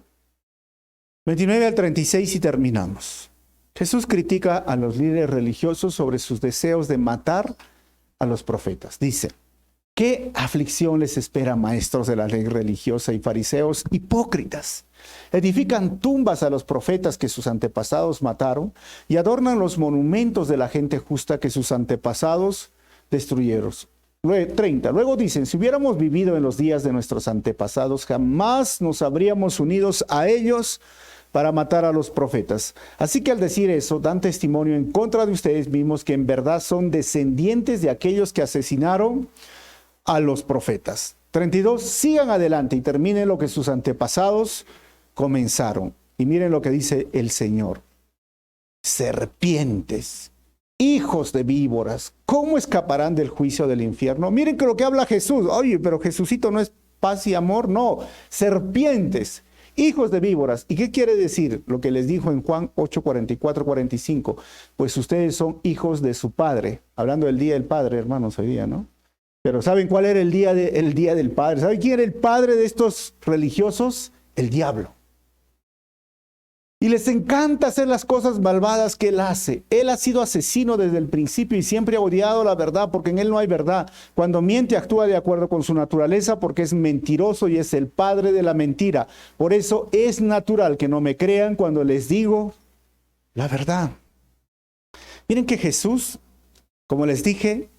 29 al 36 y terminamos. Jesús critica a los líderes religiosos sobre sus deseos de matar a los profetas. Dice, ¿qué aflicción les espera, maestros de la ley religiosa y fariseos hipócritas? Edifican tumbas a los profetas que sus antepasados mataron y adornan los monumentos de la gente justa que sus antepasados destruyeron. 30. Luego dicen, si hubiéramos vivido en los días de nuestros antepasados, jamás nos habríamos unidos a ellos para matar a los profetas. Así que al decir eso, dan testimonio en contra de ustedes mismos que en verdad son descendientes de aquellos que asesinaron a los profetas. 32. Sigan adelante y terminen lo que sus antepasados comenzaron. Y miren lo que dice el Señor. Serpientes, hijos de víboras, ¿cómo escaparán del juicio del infierno? Miren que lo que habla Jesús. Oye, pero Jesucito no es paz y amor, no. Serpientes, hijos de víboras. ¿Y qué quiere decir? Lo que les dijo en Juan 8, 44, 45. Pues ustedes son hijos de su Padre. Hablando del Día del Padre, hermanos, hoy día, ¿no? Pero ¿saben cuál era el día del Padre? ¿Saben quién era el padre de estos religiosos? El diablo. Y les encanta hacer las cosas malvadas que él hace. Él ha sido asesino desde el principio y siempre ha odiado la verdad porque en él no hay verdad. Cuando miente actúa de acuerdo con su naturaleza porque es mentiroso y es el padre de la mentira. Por eso es natural que no me crean cuando les digo la verdad. Miren que Jesús, como les dije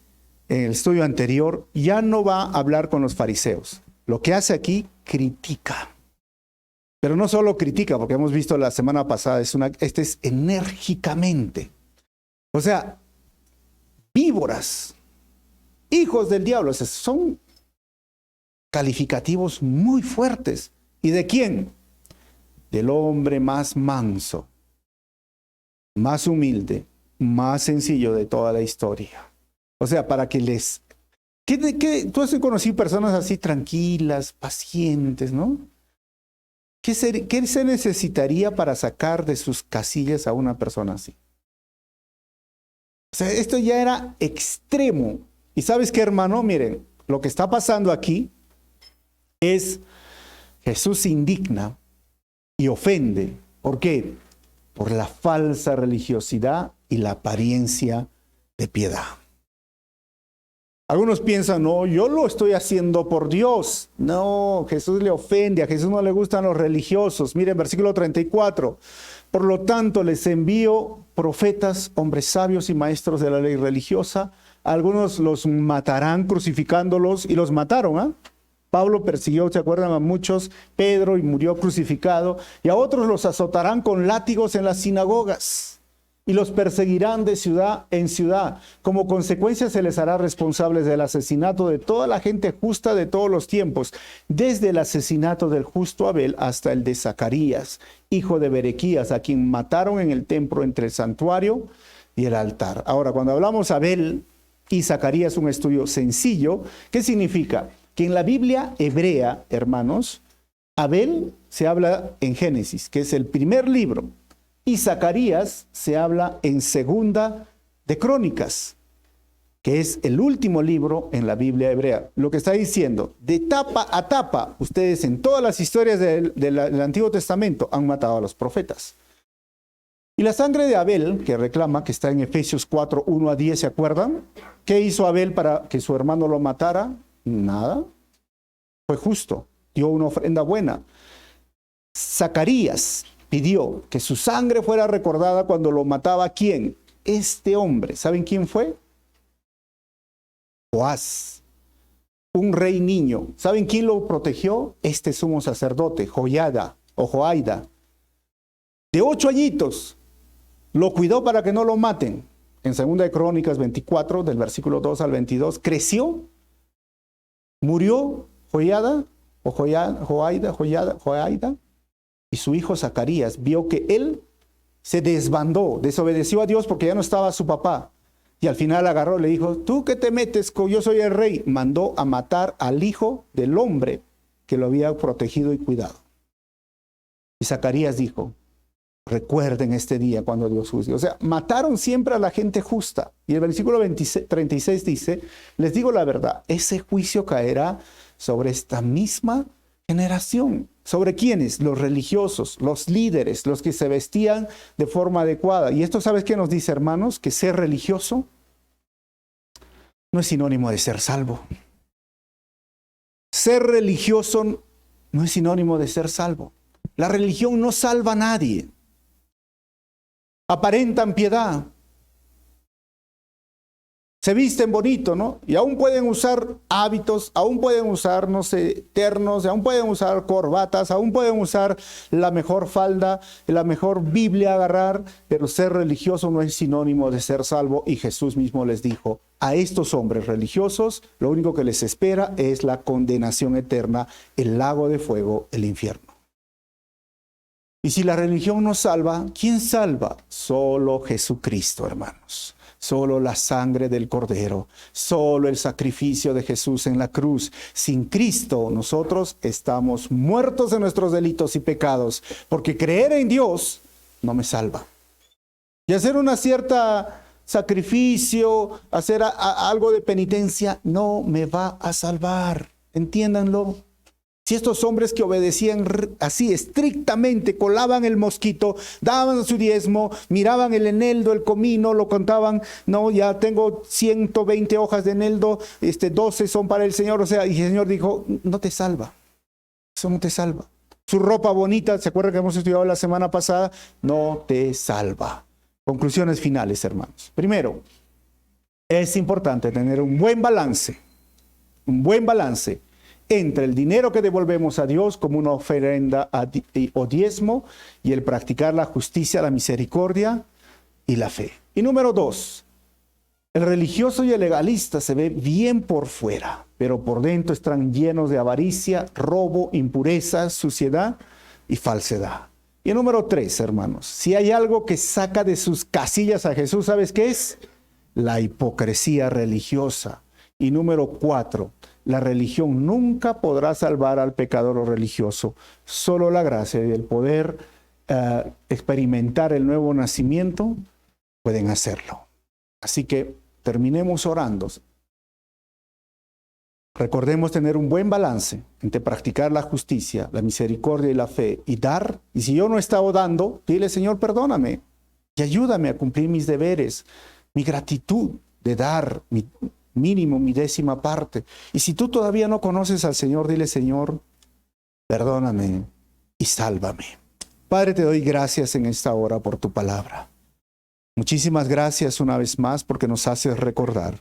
en el estudio anterior, ya no va a hablar con los fariseos. Lo que hace aquí, critica. Pero no solo critica, porque hemos visto la semana pasada, este es enérgicamente. O sea, víboras, hijos del diablo, son calificativos muy fuertes. ¿Y de quién? Del hombre más manso, más humilde, más sencillo de toda la historia. O sea, para que les... Tú has conocido personas así tranquilas, pacientes, ¿no? ¿Qué se necesitaría para sacar de sus casillas a una persona así? O sea, esto ya era extremo. ¿Y sabes qué, hermano? Miren, lo que está pasando aquí es Jesús se indigna y ofende. ¿Por qué? Por la falsa religiosidad y la apariencia de piedad. Algunos piensan, no, yo lo estoy haciendo por Dios. No, Jesús le ofende, a Jesús no le gustan los religiosos. Miren, versículo 34. Por lo tanto, les envío profetas, hombres sabios y maestros de la ley religiosa. Algunos los matarán crucificándolos, y los mataron, ¿ah? Pablo persiguió, ¿se acuerdan? A muchos, Pedro, y murió crucificado. Y a otros los azotarán con látigos en las sinagogas y los perseguirán de ciudad en ciudad. Como consecuencia se les hará responsables del asesinato de toda la gente justa de todos los tiempos, desde el asesinato del justo Abel hasta el de Zacarías, hijo de Berequías, a quien mataron en el templo entre el santuario y el altar. Ahora, cuando hablamos Abel y Zacarías, un estudio sencillo, ¿qué significa? Que en la Biblia hebrea, hermanos, Abel se habla en Génesis, que es el primer libro, y Zacarías se habla en Segunda de Crónicas, que es el último libro en la Biblia hebrea. Lo que está diciendo, de tapa a tapa, ustedes en todas las historias del Antiguo Testamento han matado a los profetas. Y la sangre de Abel, que reclama, que está en Efesios 4, 1 a 10, ¿se acuerdan? ¿Qué hizo Abel para que su hermano lo matara? Nada. Fue justo, dio una ofrenda buena. Zacarías pidió que su sangre fuera recordada cuando lo mataba. ¿Quién? Este hombre. ¿Saben quién fue? Joás, un rey niño. ¿Saben quién lo protegió? Este sumo sacerdote, Joiada o Joaida, de 8 añitos. Lo cuidó para que no lo maten. En 2 de Crónicas 24, del versículo 2 al 22, creció, murió Joiada o Joaida, y su hijo Zacarías vio que él se desbandó, desobedeció a Dios porque ya no estaba su papá. Y al final agarró y le dijo, ¿tú qué te metes? Yo soy el rey. Mandó a matar al hijo del hombre que lo había protegido y cuidado. Y Zacarías dijo, recuerden este día cuando Dios juzgue. O sea, mataron siempre a la gente justa. Y el versículo 36 dice, les digo la verdad, ese juicio caerá sobre esta misma generación. ¿Sobre quiénes? Los religiosos, los líderes, los que se vestían de forma adecuada. Y esto, ¿sabes qué nos dice, hermanos? Que ser religioso no es sinónimo de ser salvo. Ser religioso no es sinónimo de ser salvo. La religión no salva a nadie. Aparentan piedad. Se visten bonito, ¿no? Y aún pueden usar hábitos, aún pueden usar, no sé, ternos, aún pueden usar corbatas, aún pueden usar la mejor falda, la mejor Biblia agarrar, pero ser religioso no es sinónimo de ser salvo. Y Jesús mismo les dijo, a estos hombres religiosos, lo único que les espera es la condenación eterna, el lago de fuego, el infierno. Y si la religión no salva, ¿quién salva? Solo Jesucristo, hermanos. Solo la sangre del Cordero, solo el sacrificio de Jesús en la cruz. Sin Cristo nosotros estamos muertos de nuestros delitos y pecados, porque creer en Dios no me salva. Y hacer una cierta sacrificio, hacer algo de penitencia, no me va a salvar. Entiéndanlo. Si estos hombres que obedecían así estrictamente, colaban el mosquito, daban su diezmo, miraban el eneldo, el comino, lo contaban, no, ya tengo 120 hojas de eneldo, 12 son para el Señor, o sea, y el Señor dijo, no te salva, eso no te salva. Su ropa bonita, ¿se acuerdan que hemos estudiado la semana pasada? No te salva. Conclusiones finales, hermanos. Primero, es importante tener un buen balance entre el dinero que devolvemos a Dios como una ofrenda o diezmo y el practicar la justicia, la misericordia y la fe. Y número 2, el religioso y el legalista se ve bien por fuera, pero por dentro están llenos de avaricia, robo, impureza, suciedad y falsedad. Y número 3, hermanos, si hay algo que saca de sus casillas a Jesús, ¿sabes qué es? La hipocresía religiosa. Y número 4, la religión nunca podrá salvar al pecador o religioso. Solo la gracia y el poder experimentar el nuevo nacimiento pueden hacerlo. Así que terminemos orando. Recordemos tener un buen balance entre practicar la justicia, la misericordia y la fe y dar. Y si yo no he estado dando, dile, Señor, perdóname y ayúdame a cumplir mis deberes, mi gratitud de dar, mi mínimo, mi 10ª parte. Y si tú todavía no conoces al Señor, dile, Señor, perdóname y sálvame. Padre, te doy gracias en esta hora por tu palabra. Muchísimas gracias una vez más porque nos haces recordar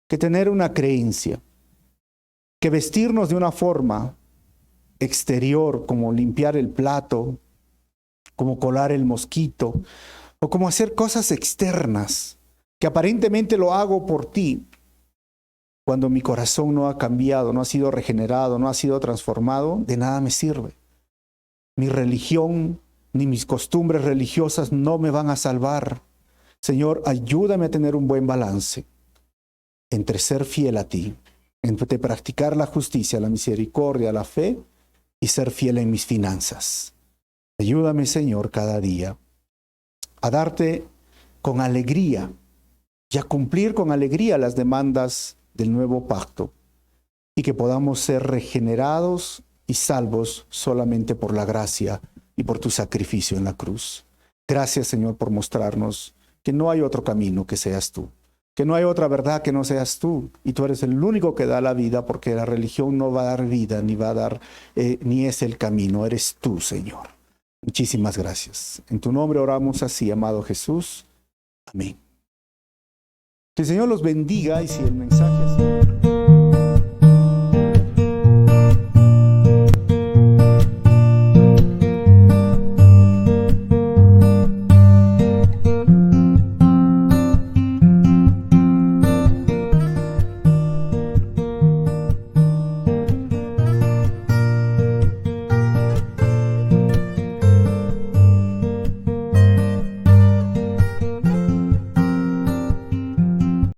que tener una creencia, que vestirnos de una forma exterior, como limpiar el plato, como colar el mosquito, o como hacer cosas externas, que aparentemente lo hago por ti, cuando mi corazón no ha cambiado, no ha sido regenerado, no ha sido transformado, de nada me sirve. Mi religión ni mis costumbres religiosas no me van a salvar. Señor, ayúdame a tener un buen balance entre ser fiel a ti, entre practicar la justicia, la misericordia, la fe y ser fiel en mis finanzas. Ayúdame, Señor, cada día a darte con alegría y a cumplir con alegría las demandas del nuevo pacto y que podamos ser regenerados y salvos solamente por la gracia y por tu sacrificio en la cruz. Gracias, Señor, por mostrarnos que no hay otro camino que seas tú, que no hay otra verdad que no seas tú, y tú eres el único que da la vida, porque la religión no va a dar vida, ni va a dar, ni es el camino, eres tú, Señor. Muchísimas gracias. En tu nombre oramos así, amado Jesús. Amén. Que el Señor los bendiga, y si el mensaje